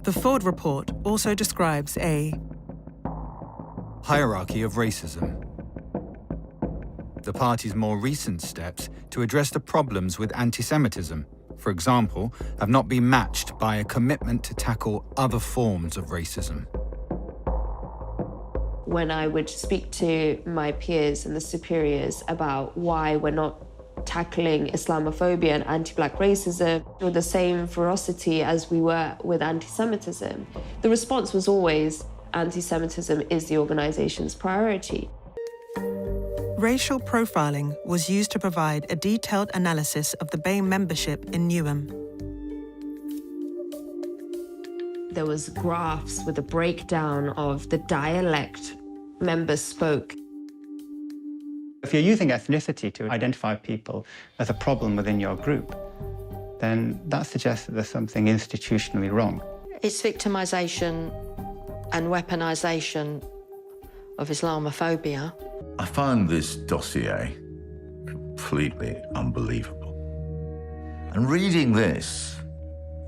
The Ford report also describes a hierarchy of racism. The party's more recent steps to address the problems with anti-Semitism, for example, have not been matched by a commitment to tackle other forms of racism. When I would speak to my peers and the superiors about why we're not tackling Islamophobia and anti-Black racism with the same ferocity as we were with anti-Semitism, the response was always, anti-Semitism is the organization's priority. racial profiling was used to provide a detailed analysis of the BAME membership in Newham. There was graphs with a breakdown of the dialect members spoke. If you're using ethnicity to identify people as a problem within your group, then that suggests that there's something institutionally wrong. It's victimisation and weaponisation of Islamophobia. I find this dossier completely unbelievable. And reading this,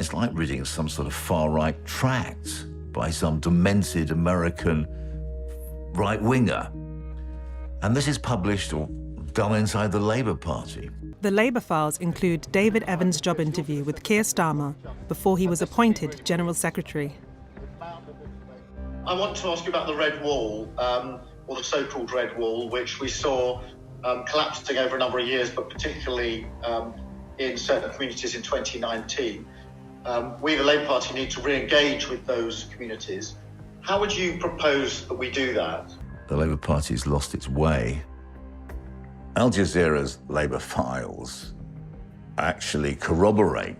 it's like reading some sort of far-right tract by some demented American right-winger. And this is published or done inside the Labour Party. The Labour files include David Evans' job interview with Keir Starmer before he was appointed General Secretary. I want to ask you about the Red Wall, or the so-called Red Wall, which we saw collapsing over a number of years, but particularly in certain communities in 2019. We, the Labour Party, need to re-engage with those communities. How would you propose that we do that? The Labour Party's lost its way. Al Jazeera's Labour files actually corroborate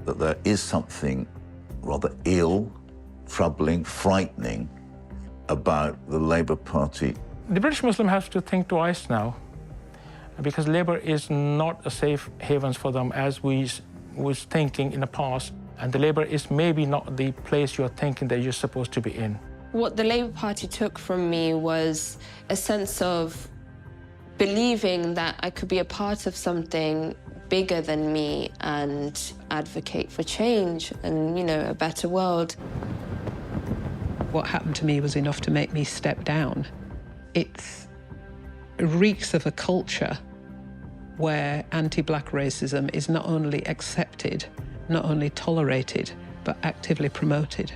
that there is something rather ill, troubling, frightening about the Labour Party. The British Muslim has to think twice now, because Labour is not a safe haven for them as we was thinking in the past, and the Labour is maybe not the place you're thinking that you're supposed to be in. What the Labour Party took from me was a sense of believing that I could be a part of something bigger than me and advocate for change and, you know, a better world. What happened to me was enough to make me step down. It reeks of a culture where anti-Black racism is not only accepted, not only tolerated, but actively promoted.